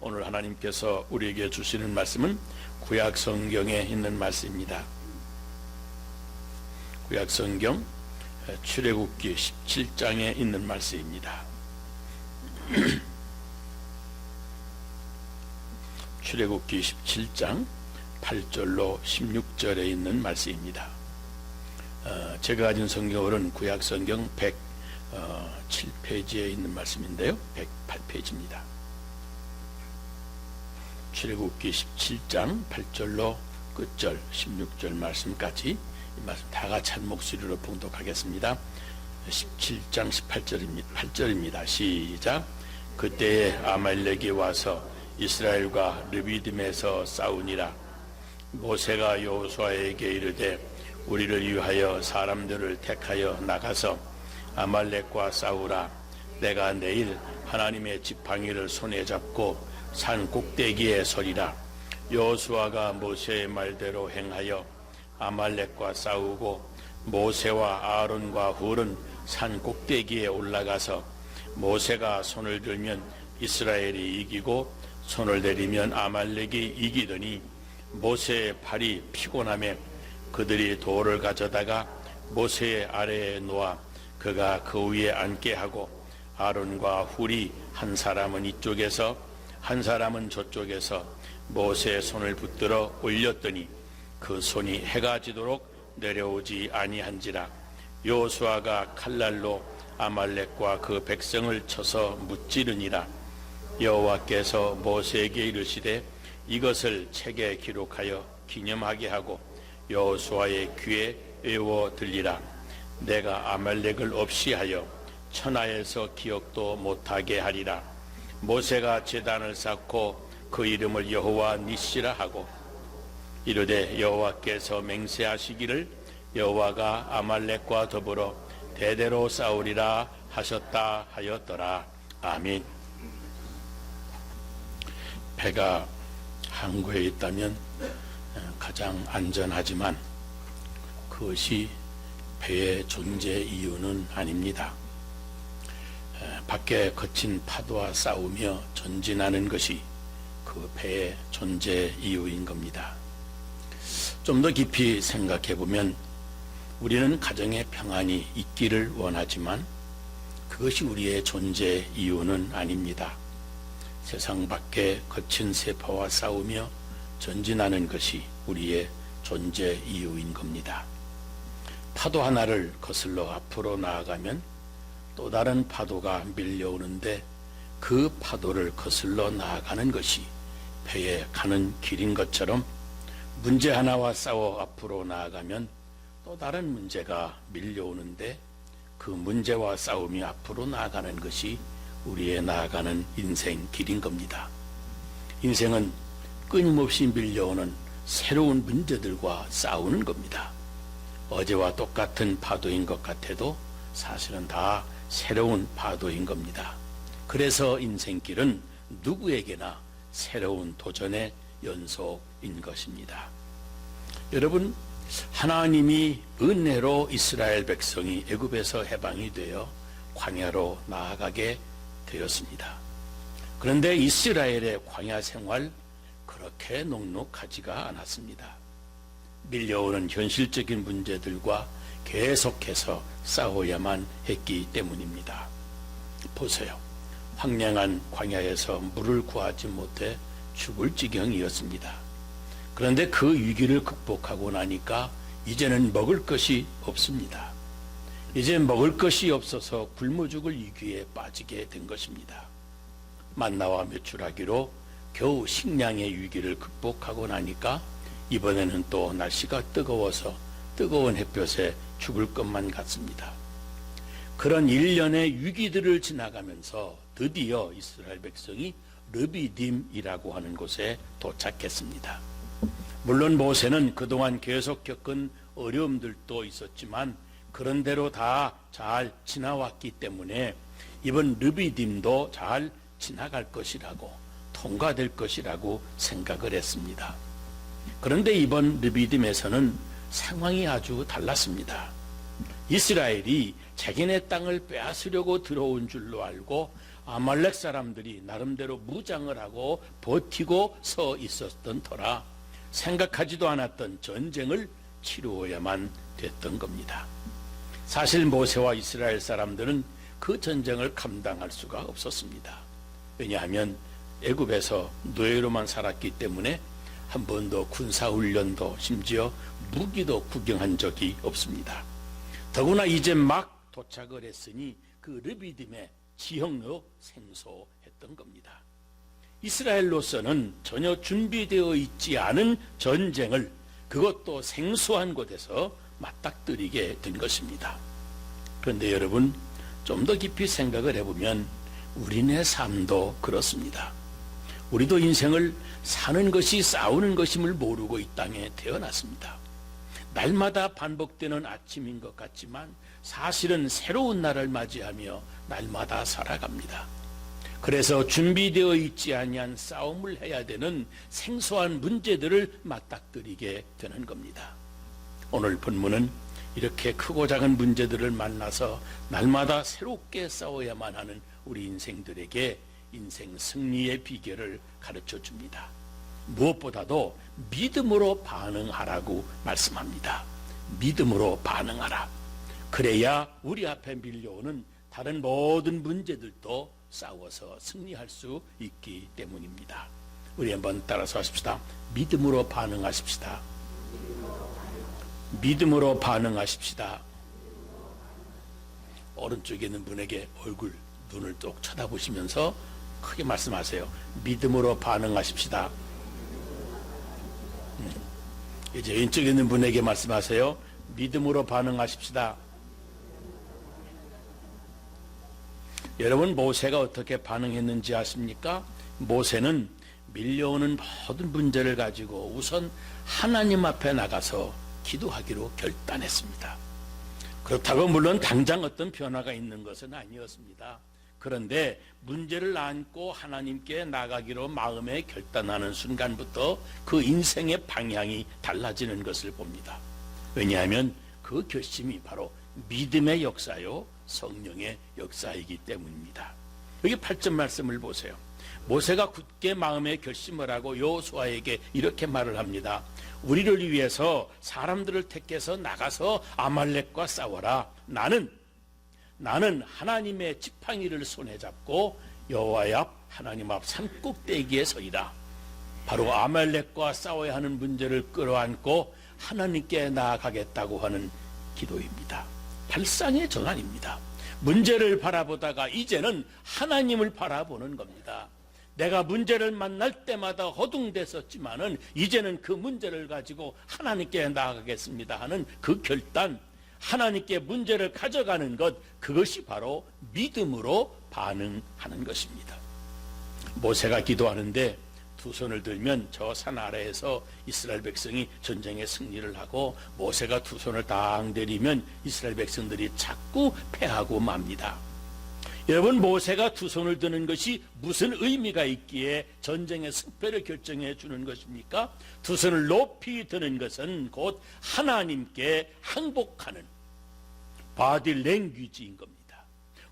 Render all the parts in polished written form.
오늘 하나님께서 우리에게 주시는 말씀은 구약 성경에 있는 말씀입니다. 구약 성경 출애굽기 17장에 있는 말씀입니다. 출애굽기 17장 8절로 16절에 있는 말씀입니다. 제가 가진 성경으로는 구약 성경 107페이지에 있는 말씀인데요, 108페이지입니다. 출애굽기 17장 8절로 끝절 16절 말씀까지 이 말씀 다 같이 한 목소리로 봉독하겠습니다. 17장 8절입니다. 시작. 그때에 아말렉이 와서 이스라엘과 르비딤에서 싸우니라. 모세가 여호수아에게 이르되 우리를 위하여 사람들을 택하여 나가서 아말렉과 싸우라. 내가 내일 하나님의 지팡이를 손에 잡고 산 꼭대기에 서리라. 여호수아가 모세의 말대로 행하여 아말렉과 싸우고 모세와 아론과 훌은 산 꼭대기에 올라가서 모세가 손을 들면 이스라엘이 이기고 손을 내리면 아말렉이 이기더니 모세의 팔이 피곤하며 그들이 돌을 가져다가 모세의 아래에 놓아 그가 그 위에 앉게 하고 아론과 훌이 한 사람은 이쪽에서 한 사람은 저쪽에서 모세의 손을 붙들어 올렸더니 그 손이 해가 지도록 내려오지 아니한지라. 여호수아가 칼날로 아말렉과 그 백성을 쳐서 무찌르니라. 여호와께서 모세에게 이르시되 이것을 책에 기록하여 기념하게 하고 여호수아의 귀에 외워 들리라. 내가 아말렉을 없이 하여 천하에서 기억도 못하게 하리라. 모세가 제단을 쌓고 그 이름을 여호와 니시라 하고 이르되 여호와께서 맹세하시기를 여호와가 아말렉과 더불어 대대로 싸우리라 하셨다 하였더라. 아멘. 배가 항구에 있다면 가장 안전하지만 그것이 배의 존재 이유는 아닙니다. 밖에 거친 파도와 싸우며 전진하는 것이 그 배의 존재 이유인 겁니다. 좀 더 깊이 생각해 보면 우리는 가정의 평안이 있기를 원하지만 그것이 우리의 존재 이유는 아닙니다. 세상 밖에 거친 세파와 싸우며 전진하는 것이 우리의 존재 이유인 겁니다. 파도 하나를 거슬러 앞으로 나아가면 또 다른 파도가 밀려오는데 그 파도를 거슬러 나아가는 것이 배에 가는 길인 것처럼 문제 하나와 싸워 앞으로 나아가면 또 다른 문제가 밀려오는데 그 문제와 싸움이 앞으로 나아가는 것이 우리의 나아가는 인생 길인 겁니다. 인생은 끊임없이 밀려오는 새로운 문제들과 싸우는 겁니다. 어제와 똑같은 파도인 것 같아도 사실은 다 새로운 파도인 겁니다. 그래서 인생길은 누구에게나 새로운 도전의 연속인 것입니다. 여러분, 하나님이 은혜로 이스라엘 백성이 애굽에서 해방이 되어 광야로 나아가게 되었습니다. 그런데 이스라엘의 광야 생활 그렇게 녹록하지가 않았습니다. 밀려오는 현실적인 문제들과 계속해서 싸워야만 했기 때문입니다. 보세요. 황량한 광야에서 물을 구하지 못해 죽을 지경이었습니다. 그런데 그 위기를 극복하고 나니까 이제는 먹을 것이 없습니다. 이제 먹을 것이 없어서 굶어 죽을 위기에 빠지게 된 것입니다. 만나와 메추라기로 겨우 식량의 위기를 극복하고 나니까 이번에는 또 날씨가 뜨거워서 뜨거운 햇볕에 죽을 것만 같습니다. 그런 일련의 위기들을 지나가면서 드디어 이스라엘 백성이 르비딤이라고 하는 곳에 도착했습니다. 물론 모세는 그동안 계속 겪은 어려움들도 있었지만 그런대로 다 잘 지나왔기 때문에 이번 르비딤도 잘 지나갈 것이라고 통과될 것이라고 생각을 했습니다. 그런데 이번 르비딤에서는 상황이 아주 달랐습니다. 이스라엘이 자기네 땅을 빼앗으려고 들어온 줄로 알고 아말렉 사람들이 나름대로 무장을 하고 버티고 서 있었던 터라 생각하지도 않았던 전쟁을 치루어야만 됐던 겁니다. 사실 모세와 이스라엘 사람들은 그 전쟁을 감당할 수가 없었습니다. 왜냐하면 애굽에서 노예로만 살았기 때문에 한 번도 군사훈련도 심지어 무기도 구경한 적이 없습니다. 더구나 이제 막 도착을 했으니 그 르비딤에 지형로 생소했던 겁니다. 이스라엘로서는 전혀 준비되어 있지 않은 전쟁을 그것도 생소한 곳에서 맞닥뜨리게 된 것입니다. 그런데 여러분 좀 더 깊이 생각을 해보면 우리네 삶도 그렇습니다. 우리도 인생을 사는 것이 싸우는 것임을 모르고 이 땅에 태어났습니다. 날마다 반복되는 아침인 것 같지만 사실은 새로운 날을 맞이하며 날마다 살아갑니다. 그래서 준비되어 있지 아니한 싸움을 해야 되는 생소한 문제들을 맞닥뜨리게 되는 겁니다. 오늘 본문은 이렇게 크고 작은 문제들을 만나서 날마다 새롭게 싸워야만 하는 우리 인생들에게 인생 승리의 비결을 가르쳐 줍니다. 무엇보다도 믿음으로 반응하라고 말씀합니다. 믿음으로 반응하라. 그래야 우리 앞에 밀려오는 다른 모든 문제들도 싸워서 승리할 수 있기 때문입니다. 우리 한번 따라서 하십시다. 믿음으로 반응하십시다. 믿음으로 반응하십시다. 오른쪽에 있는 분에게 얼굴, 눈을 쭉 쳐다보시면서 크게 말씀하세요. 믿음으로 반응하십시다. 이제 왼쪽에 있는 분에게 말씀하세요. 믿음으로 반응하십시다. 여러분 모세가 어떻게 반응했는지 아십니까? 모세는 밀려오는 모든 문제를 가지고 우선 하나님 앞에 나가서 기도하기로 결단했습니다. 그렇다고 물론 당장 어떤 변화가 있는 것은 아니었습니다. 그런데 문제를 안고 하나님께 나가기로 마음에 결단하는 순간부터 그 인생의 방향이 달라지는 것을 봅니다. 왜냐하면 그 결심이 바로 믿음의 역사요 성령의 역사이기 때문입니다. 여기 8절 말씀을 보세요. 모세가 굳게 마음의 결심을 하고 여호수아에게 이렇게 말을 합니다. 우리를 위해서 사람들을 택해서 나가서 아말렉과 싸워라. 나는 하나님의 지팡이를 손에 잡고 여호와의 앞 하나님 앞 산꼭대기에 서이라. 바로 아말렉과 싸워야 하는 문제를 끌어안고 하나님께 나아가겠다고 하는 기도입니다. 발상의 전환입니다. 문제를 바라보다가 이제는 하나님을 바라보는 겁니다. 내가 문제를 만날 때마다 허둥댔었지만은 이제는 그 문제를 가지고 하나님께 나아가겠습니다 하는 그 결단, 하나님께 문제를 가져가는 것, 그것이 바로 믿음으로 반응하는 것입니다. 모세가 기도하는데 두 손을 들면 저 산 아래에서 이스라엘 백성이 전쟁에 승리를 하고 모세가 두 손을 딱 내리면 이스라엘 백성들이 자꾸 패하고 맙니다. 여러분 모세가 두 손을 드는 것이 무슨 의미가 있기에 전쟁의 승패를 결정해 주는 것입니까? 두 손을 높이 드는 것은 곧 하나님께 항복하는 바디 랭귀지인 겁니다.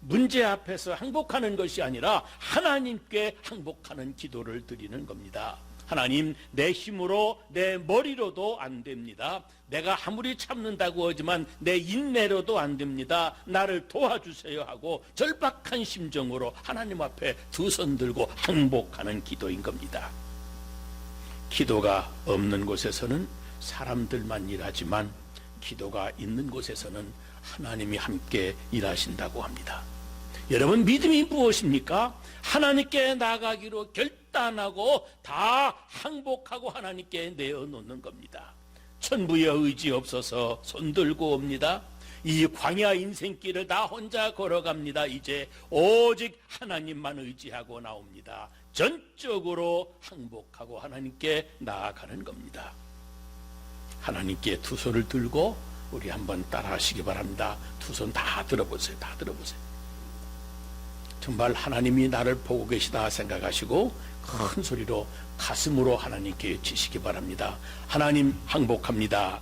문제 앞에서 항복하는 것이 아니라 하나님께 항복하는 기도를 드리는 겁니다. 하나님, 내 힘으로 내 머리로도 안 됩니다. 내가 아무리 참는다고 하지만 내 인내로도 안 됩니다. 나를 도와주세요 하고 절박한 심정으로 하나님 앞에 두 손 들고 항복하는 기도인 겁니다. 기도가 없는 곳에서는 사람들만 일하지만 기도가 있는 곳에서는 하나님이 함께 일하신다고 합니다. 여러분 믿음이 무엇입니까? 하나님께 나가기로 결단하고 다 항복하고 하나님께 내어놓는 겁니다. 천부의 의지 없어서 손들고 옵니다. 이 광야 인생길을 다 혼자 걸어갑니다. 이제 오직 하나님만 의지하고 나옵니다. 전적으로 항복하고 하나님께 나아가는 겁니다. 하나님께 두 손을 들고 우리 한번 따라 하시기 바랍니다. 두 손 다 들어보세요. 다 들어보세요. 정말 하나님이 나를 보고 계시다 생각하시고 큰 소리로 가슴으로 하나님께 외치시기 바랍니다. 하나님 항복합니다.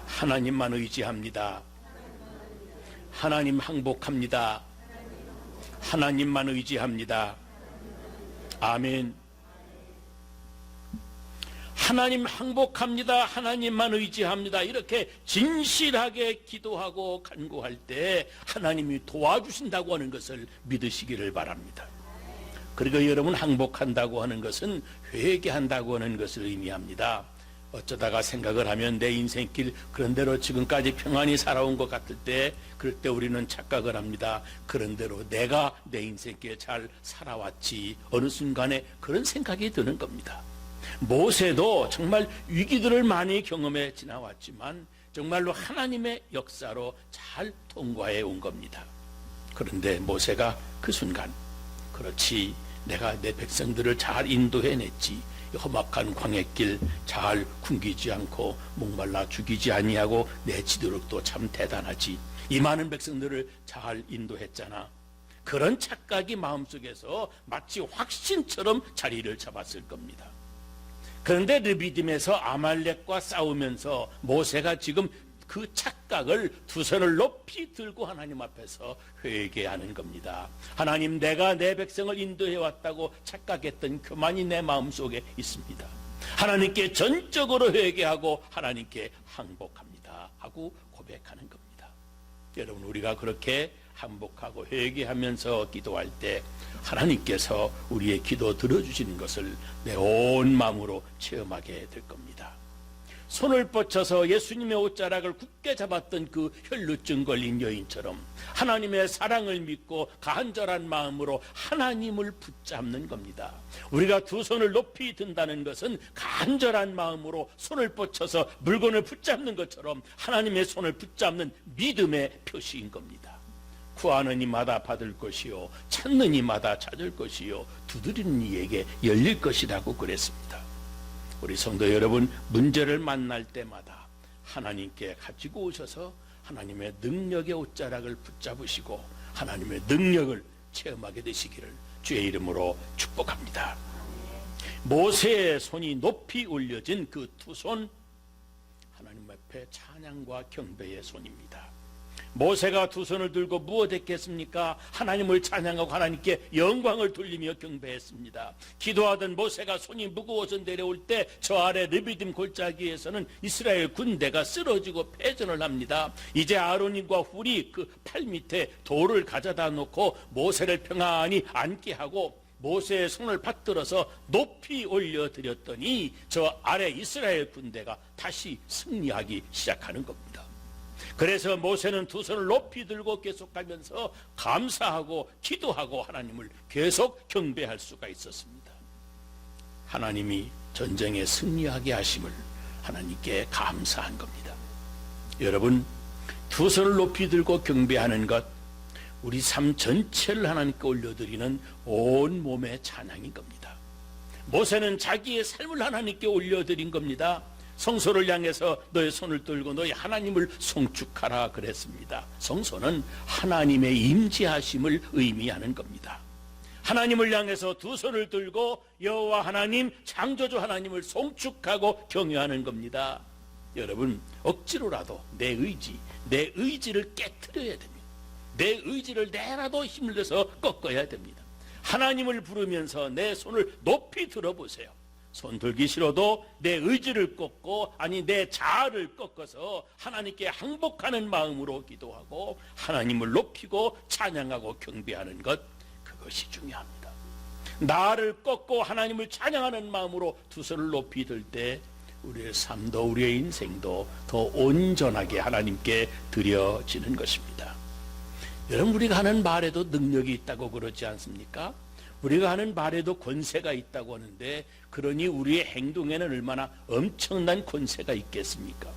하나님만 의지합니다. 하나님 항복합니다. 하나님만 의지합니다. 아멘. 하나님 항복합니다. 하나님만 의지합니다. 이렇게 진실하게 기도하고 간구할 때 하나님이 도와주신다고 하는 것을 믿으시기를 바랍니다. 그리고 여러분, 항복한다고 하는 것은 회개한다고 하는 것을 의미합니다. 어쩌다가 생각을 하면 내 인생길 그런대로 지금까지 평안히 살아온 것 같을 때, 그럴 때 우리는 착각을 합니다. 그런대로 내가 내 인생길 잘 살아왔지. 어느 순간에 그런 생각이 드는 겁니다. 모세도 정말 위기들을 많이 경험해 지나왔지만 정말로 하나님의 역사로 잘 통과해 온 겁니다. 그런데 모세가 그 순간, 그렇지, 내가 내 백성들을 잘 인도해냈지, 험악한 광해길 잘 굶기지 않고 목말라 죽이지 아니하고 내 지도력도 참 대단하지, 이 많은 백성들을 잘 인도했잖아. 그런 착각이 마음속에서 마치 확신처럼 자리를 잡았을 겁니다. 그런데 르비딤에서 아말렉과 싸우면서 모세가 지금 그 착각을 두 손을 높이 들고 하나님 앞에서 회개하는 겁니다. 하나님, 내가 내 백성을 인도해 왔다고 착각했던 교만이 내 마음속에 있습니다. 하나님께 전적으로 회개하고 하나님께 항복합니다 하고 고백하는 겁니다. 여러분, 우리가 그렇게 항복하고 회개하면서 기도할 때 하나님께서 우리의 기도 들어주시는 것을 내 온 마음으로 체험하게 될 겁니다. 손을 뻗쳐서 예수님의 옷자락을 굳게 잡았던 그 혈루증 걸린 여인처럼 하나님의 사랑을 믿고 간절한 마음으로 하나님을 붙잡는 겁니다. 우리가 두 손을 높이 든다는 것은 간절한 마음으로 손을 뻗쳐서 물건을 붙잡는 것처럼 하나님의 손을 붙잡는 믿음의 표시인 겁니다. 구하는 이마다 받을 것이요, 찾는 이마다 찾을 것이요, 두드리는 이에게 열릴 것이라고 그랬습니다. 우리 성도 여러분, 문제를 만날 때마다 하나님께 가지고 오셔서 하나님의 능력의 옷자락을 붙잡으시고 하나님의 능력을 체험하게 되시기를 주의 이름으로 축복합니다. 모세의 손이 높이 올려진 그 두 손, 하나님 앞에 찬양과 경배의 손입니다. 모세가 두 손을 들고 무엇했겠습니까? 하나님을 찬양하고 하나님께 영광을 돌리며 경배했습니다. 기도하던 모세가 손이 무거워서 내려올 때 저 아래 르비딤 골짜기에서는 이스라엘 군대가 쓰러지고 패전을 합니다. 이제 아론과 훌이 그 팔 밑에 돌을 가져다 놓고 모세를 평안히 앉게 하고 모세의 손을 받들어서 높이 올려드렸더니 저 아래 이스라엘 군대가 다시 승리하기 시작하는 겁니다. 그래서 모세는 두 손을 높이 들고 계속하면서 감사하고 기도하고 하나님을 계속 경배할 수가 있었습니다. 하나님이 전쟁에 승리하게 하심을 하나님께 감사한 겁니다. 여러분, 두 손을 높이 들고 경배하는 것, 우리 삶 전체를 하나님께 올려드리는 온 몸의 찬양인 겁니다. 모세는 자기의 삶을 하나님께 올려드린 겁니다. 성소를 향해서 너의 손을 들고 너희 하나님을 송축하라 그랬습니다. 성소는 하나님의 임재하심을 의미하는 겁니다. 하나님을 향해서 두 손을 들고 여호와 하나님, 창조주 하나님을 송축하고 경외하는 겁니다. 여러분, 억지로라도 내 의지를 깨트려야 됩니다. 내 의지를 내라도 힘을 내서 꺾어야 됩니다. 하나님을 부르면서 내 손을 높이 들어보세요. 손 들기 싫어도 내 의지를 꺾고, 아니 내 자아를 꺾어서 하나님께 항복하는 마음으로 기도하고 하나님을 높이고 찬양하고 경배하는 것, 그것이 중요합니다. 나를 꺾고 하나님을 찬양하는 마음으로 두 손을 높이 들 때 우리의 삶도 우리의 인생도 더 온전하게 하나님께 드려지는 것입니다. 여러분, 우리가 하는 말에도 능력이 있다고 그러지 않습니까? 우리가 하는 말에도 권세가 있다고 하는데, 그러니 우리의 행동에는 얼마나 엄청난 권세가 있겠습니까?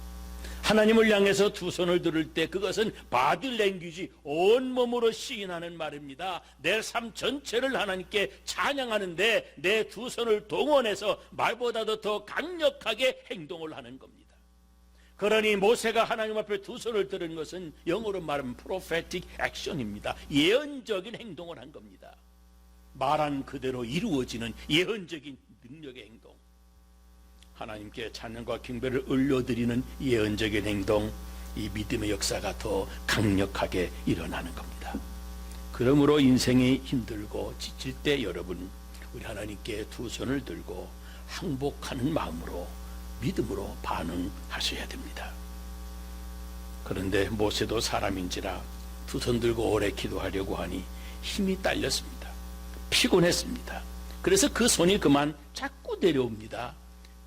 하나님을 향해서 두 손을 들을 때 그것은 바디 랭귀지, 온몸으로 시인하는 말입니다. 내 삶 전체를 하나님께 찬양하는데 내 두 손을 동원해서 말보다도 더 강력하게 행동을 하는 겁니다. 그러니 모세가 하나님 앞에 두 손을 들은 것은 영어로 말하면 prophetic action입니다. 예언적인 행동을 한 겁니다. 말한 그대로 이루어지는 예언적인 능력의 행동, 하나님께 찬양과 경배를 올려드리는 예언적인 행동, 이 믿음의 역사가 더 강력하게 일어나는 겁니다. 그 그러므로 인생이 힘들고 지칠 때 여러분, 우리 하나님께 두 손을 들고 항복하는 마음으로, 믿음으로 반응하셔야 됩니다. 그런데 모세도 사람인지라 두 손 들고 오래 기도하려고 하니 힘이 딸렸습니다. 피곤했습니다. 그래서 그 손이 그만 자꾸 내려옵니다.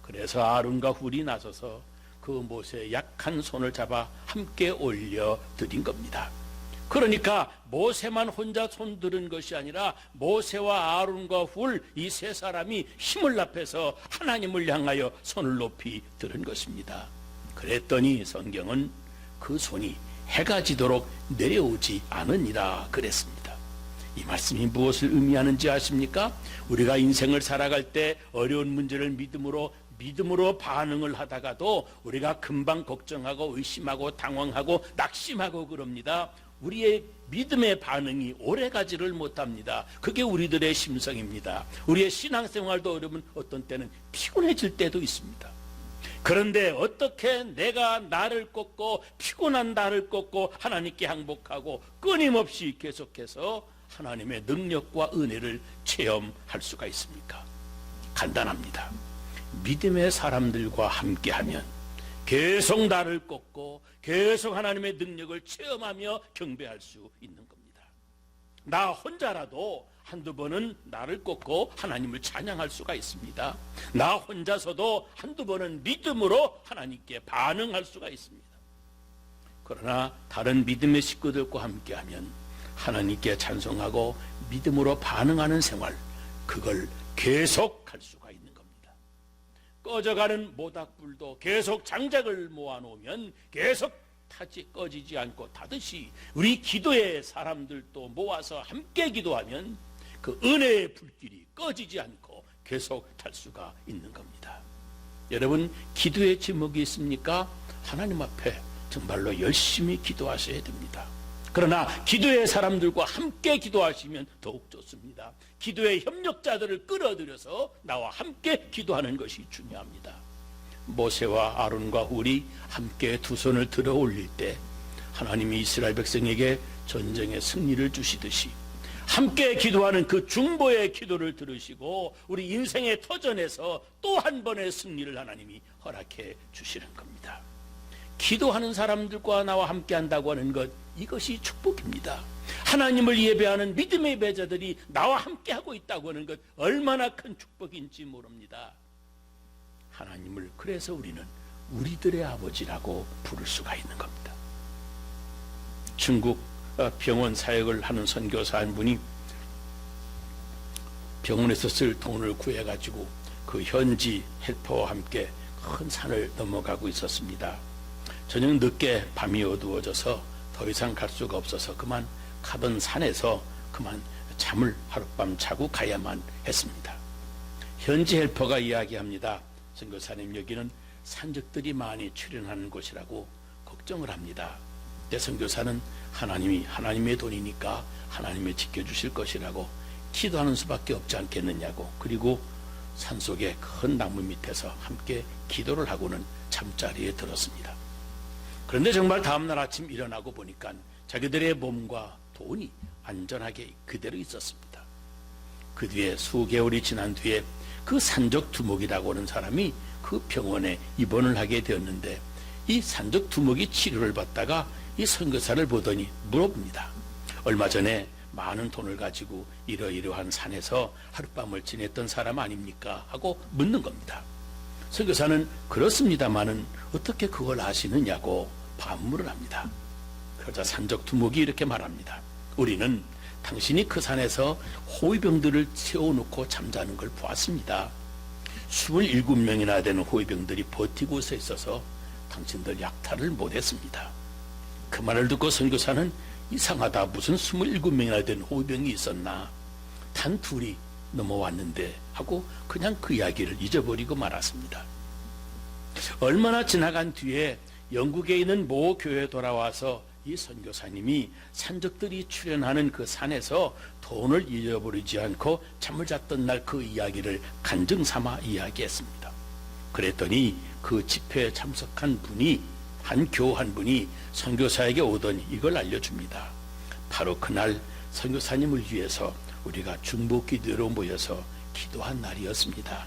그래서 아론과 훌이 나서서 그 모세의 약한 손을 잡아 함께 올려 드린 겁니다. 그러니까 모세만 혼자 손 들은 것이 아니라 모세와 아론과 훌 이 세 사람이 힘을 합해서 하나님을 향하여 손을 높이 들은 것입니다. 그랬더니 성경은 그 손이 해가 지도록 내려오지 않으니라 그랬습니다. 이 말씀이 무엇을 의미하는지 아십니까? 우리가 인생을 살아갈 때 어려운 문제를 믿음으로 반응을 하다가도 우리가 금방 걱정하고 의심하고 당황하고 낙심하고 그럽니다. 우리의 믿음의 반응이 오래가지를 못합니다. 그게 우리들의 심성입니다. 우리의 신앙생활도 어려우면 어떤 때는 피곤해질 때도 있습니다. 그런데 어떻게 내가 나를 꺾고 피곤한 나를 꺾고 하나님께 항복하고 끊임없이 계속해서 하나님의 능력과 은혜를 체험할 수가 있습니까? 간단합니다. 믿음의 사람들과 함께하면 계속 나를 꺾고 계속 하나님의 능력을 체험하며 경배할 수 있는 겁니다. 나 혼자라도 한두 번은 나를 꺾고 하나님을 찬양할 수가 있습니다. 나 혼자서도 한두 번은 믿음으로 하나님께 반응할 수가 있습니다. 그러나 다른 믿음의 식구들과 함께하면 하나님께 찬송하고 믿음으로 반응하는 생활, 그걸 계속 할 수가 있는 겁니다. 꺼져가는 모닥불도 계속 장작을 모아놓으면 계속 꺼지지 않고 타듯이 우리 기도의 사람들도 모아서 함께 기도하면 그 은혜의 불길이 꺼지지 않고 계속 탈 수가 있는 겁니다. 여러분, 기도의 제목이 있습니까? 하나님 앞에 정말로 열심히 기도하셔야 됩니다. 그러나 기도의 사람들과 함께 기도하시면 더욱 좋습니다. 기도의 협력자들을 끌어들여서 나와 함께 기도하는 것이 중요합니다. 모세와 아론과 훌이 함께 두 손을 들어 올릴 때 하나님이 이스라엘 백성에게 전쟁의 승리를 주시듯이 함께 기도하는 그 중보의 기도를 들으시고 우리 인생의 터전에서 또 한 번의 승리를 하나님이 허락해 주시는 겁니다. 기도하는 사람들과 나와 함께 한다고 하는 것, 이것이 축복입니다. 하나님을 예배하는 믿음의 예배자들이 나와 함께 하고 있다고 하는 것, 얼마나 큰 축복인지 모릅니다. 하나님을 그래서 우리는 우리들의 아버지라고 부를 수가 있는 겁니다. 중국 병원 사역을 하는 선교사 한 분이 병원에서 쓸 돈을 구해가지고 그 현지 헬퍼와 함께 큰 산을 넘어가고 있었습니다. 저녁 늦게 밤이 어두워져서 더 이상 갈 수가 없어서 그만 가던 산에서 그만 잠을 하룻밤 자고 가야만 했습니다. 현지 헬퍼가 이야기합니다. 선교사님, 여기는 산적들이 많이 출현하는 곳이라고 걱정을 합니다. 때 선교사는 하나님의 돈이니까 하나님이 지켜주실 것이라고 기도하는 수밖에 없지 않겠느냐고, 그리고 산속의 큰 나무 밑에서 함께 기도를 하고는 잠자리에 들었습니다. 그런데 정말 다음날 아침 일어나고 보니까 자기들의 몸과 돈이 안전하게 그대로 있었습니다. 그 뒤에 수개월이 지난 뒤에 그 산적 두목이라고 하는 사람이 그 병원에 입원을 하게 되었는데, 이 산적 두목이 치료를 받다가 이 선교사를 보더니 물어봅니다. 얼마 전에 많은 돈을 가지고 이러이러한 산에서 하룻밤을 지냈던 사람 아닙니까? 하고 묻는 겁니다. 선교사는 그렇습니다마는 어떻게 그걸 아시느냐고 반문을 합니다. 그러자 산적 두목이 이렇게 말합니다. 우리는 당신이 그 산에서 호위병들을 세워놓고 잠자는 걸 보았습니다. 27명이나 되는 호위병들이 버티고 서 있어서 당신들 약탈을 못했습니다. 그 말을 듣고 선교사는 이상하다, 무슨 27명이나 된 호위병이 있었나, 단 둘이 넘어왔는데 하고 그냥 그 이야기를 잊어버리고 말았습니다. 얼마나 지나간 뒤에 영국에 있는 모 교회에 돌아와서 이 선교사님이 산적들이 출현하는 그 산에서 돈을 잃어버리지 않고 잠을 잤던 날 그 이야기를 간증삼아 이야기했습니다. 그랬더니 그 집회에 참석한 분이, 한 교우 한 분이 선교사에게 오더니 이걸 알려줍니다. 바로 그날 선교사님을 위해서 우리가 중보 기도로 모여서 기도한 날이었습니다.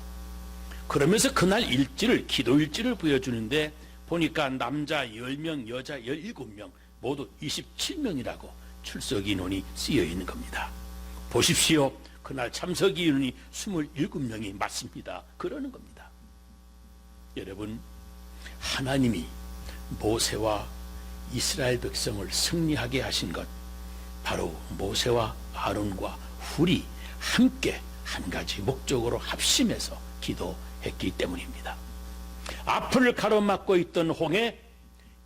그러면서 그날 일지를, 기도 일지를 보여주는데 보니까 남자 10명, 여자 17명, 모두 27명이라고 출석 인원이 쓰여 있는 겁니다. 보십시오. 그날 참석 인원이 27명이 맞습니다. 그러는 겁니다. 여러분, 하나님이 모세와 이스라엘 백성을 승리하게 하신 것, 바로 모세와 아론과 훌이 함께 한 가지 목적으로 합심해서 기도했기 때문입니다. 앞을 가로막고 있던 홍해,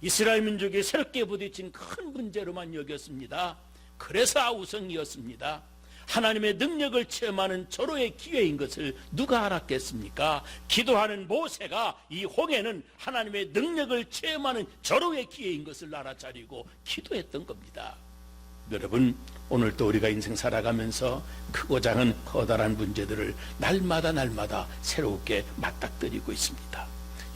이스라엘 민족이 새롭게 부딪힌 큰 문제로만 여겼습니다. 그래서 아우성이었습니다. 하나님의 능력을 체험하는 절호의 기회인 것을 누가 알았겠습니까? 기도하는 모세가 이 홍해는 하나님의 능력을 체험하는 절호의 기회인 것을 알아차리고 기도했던 겁니다. 여러분, 오늘도 우리가 인생 살아가면서 크고 작은 커다란 문제들을 날마다 새롭게 맞닥뜨리고 있습니다.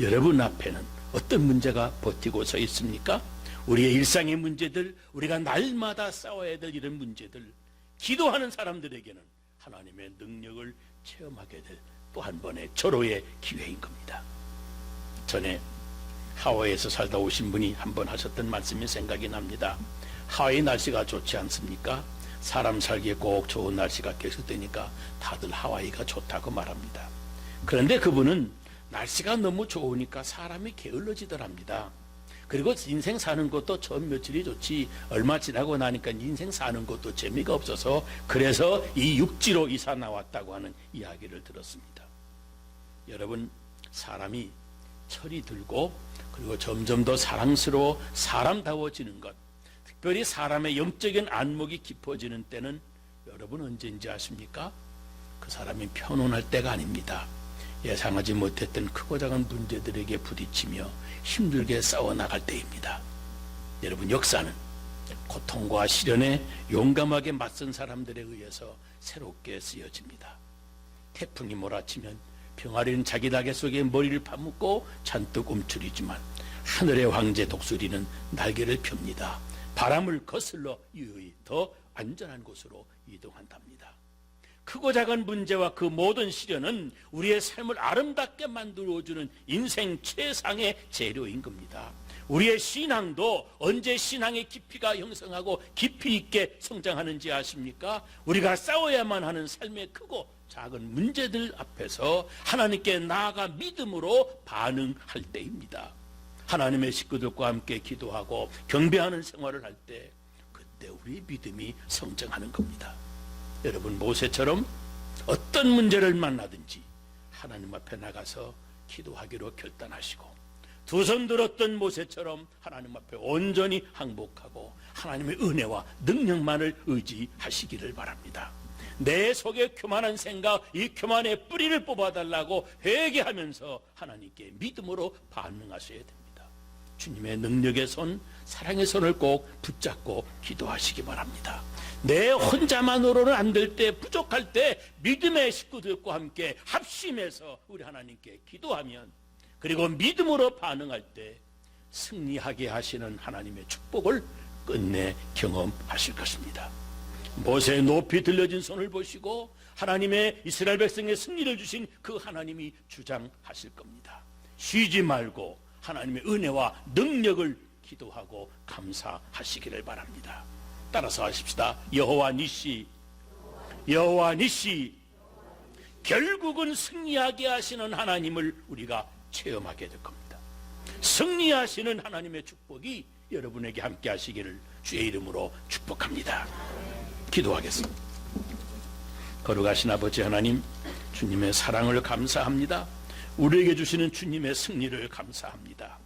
여러분 앞에는 어떤 문제가 버티고 서 있습니까? 우리의 일상의 문제들, 우리가 날마다 싸워야 될 이런 문제들, 기도하는 사람들에게는 하나님의 능력을 체험하게 될 또 한 번의 절호의 기회인 겁니다. 전에 하와이에서 살다 오신 분이 한번 하셨던 말씀이 생각이 납니다. 하와이 날씨가 좋지 않습니까? 사람 살기에 꼭 좋은 날씨가 계속되니까 다들 하와이가 좋다고 말합니다. 그런데 그분은 날씨가 너무 좋으니까 사람이 게을러지더랍니다. 그리고 인생 사는 것도 처음 며칠이 좋지 얼마 지나고 나니까 인생 사는 것도 재미가 없어서 그래서 이 육지로 이사 나왔다고 하는 이야기를 들었습니다. 여러분, 사람이 철이 들고 그리고 점점 더 사랑스러워 사람다워지는 것, 특별히 사람의 영적인 안목이 깊어지는 때는 여러분 언제인지 아십니까? 그 사람이 편안할 때가 아닙니다. 예상하지 못했던 크고 작은 문제들에게 부딪히며 힘들게 싸워나갈 때입니다. 여러분, 역사는 고통과 시련에 용감하게 맞선 사람들에 의해서 새롭게 쓰여집니다. 태풍이 몰아치면 병아리는 자기 날개 속에 머리를 파묻고 잔뜩 움츠리지만 하늘의 황제 독수리는 날개를 펴니다. 바람을 거슬러 유유히 더 안전한 곳으로 이동한답니다. 크고 작은 문제와 그 모든 시련은 우리의 삶을 아름답게 만들어주는 인생 최상의 재료인 겁니다. 우리의 신앙도 언제 신앙의 깊이가 형성하고 깊이 있게 성장하는지 아십니까? 우리가 싸워야만 하는 삶의 크고 작은 문제들 앞에서 하나님께 나아가 믿음으로 반응할 때입니다. 하나님의 식구들과 함께 기도하고 경배하는 생활을 할 때 그때 우리 믿음이 성장하는 겁니다. 여러분, 모세처럼 어떤 문제를 만나든지 하나님 앞에 나가서 기도하기로 결단하시고 두 손 들었던 모세처럼 하나님 앞에 온전히 항복하고 하나님의 은혜와 능력만을 의지하시기를 바랍니다. 내 속에 교만한 생각, 이 교만의 뿌리를 뽑아달라고 회개하면서 하나님께 믿음으로 반응하셔야 됩니다. 주님의 능력의 손, 사랑의 손을 꼭 붙잡고 기도하시기 바랍니다. 내 혼자만으로는 안 될 때, 부족할 때 믿음의 식구들과 함께 합심해서 우리 하나님께 기도하면, 그리고 믿음으로 반응할 때 승리하게 하시는 하나님의 축복을 끝내 경험하실 것입니다. 모세의 높이 들려진 손을 보시고 하나님의 이스라엘 백성의 승리를 주신 그 하나님이 주장하실 겁니다. 쉬지 말고 하나님의 은혜와 능력을 기도하고 감사하시기를 바랍니다. 따라서 하십시다. 여호와 니시, 여호와 니시. 결국은 승리하게 하시는 하나님을 우리가 체험하게 될 겁니다. 승리하시는 하나님의 축복이 여러분에게 함께 하시기를 주의 이름으로 축복합니다. 기도하겠습니다. 거룩하신 아버지 하나님, 주님의 사랑을 감사합니다. 우리에게 주시는 주님의 승리를 감사합니다.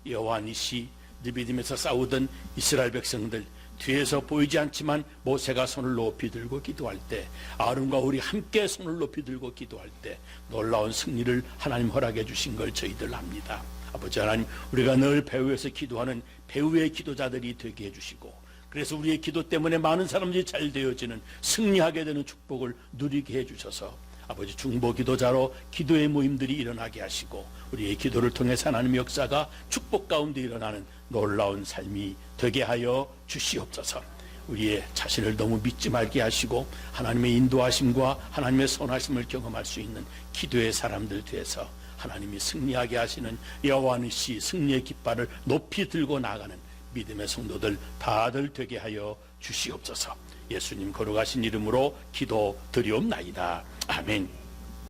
여호와 니시, 느비딤에서 싸우던 이스라엘 백성들, 뒤에서 보이지 않지만 모세가 손을 높이 들고 기도할 때, 아론과 우리 함께 손을 높이 들고 기도할 때 놀라운 승리를 하나님 허락해 주신 걸 저희들 압니다. 아버지 하나님, 우리가 늘 배후에서 기도하는 배후의 기도자들이 되게 해주시고, 그래서 우리의 기도 때문에 많은 사람들이 잘 되어지는 승리하게 되는 축복을 누리게 해주셔서 아버지, 중보 기도자로 기도의 모임들이 일어나게 하시고 우리의 기도를 통해서 하나님의 역사가 축복 가운데 일어나는 놀라운 삶이 되게 하여 주시옵소서. 우리의 자신을 너무 믿지 말게 하시고 하나님의 인도하심과 하나님의 선하심을 경험할 수 있는 기도의 사람들 되어서 하나님이 승리하게 하시는 여호와니시 승리의 깃발을 높이 들고 나가는 믿음의 성도들 다들 되게 하여 주시옵소서. 예수님 걸어가신 이름으로 기도 드리옵나이다. 아멘.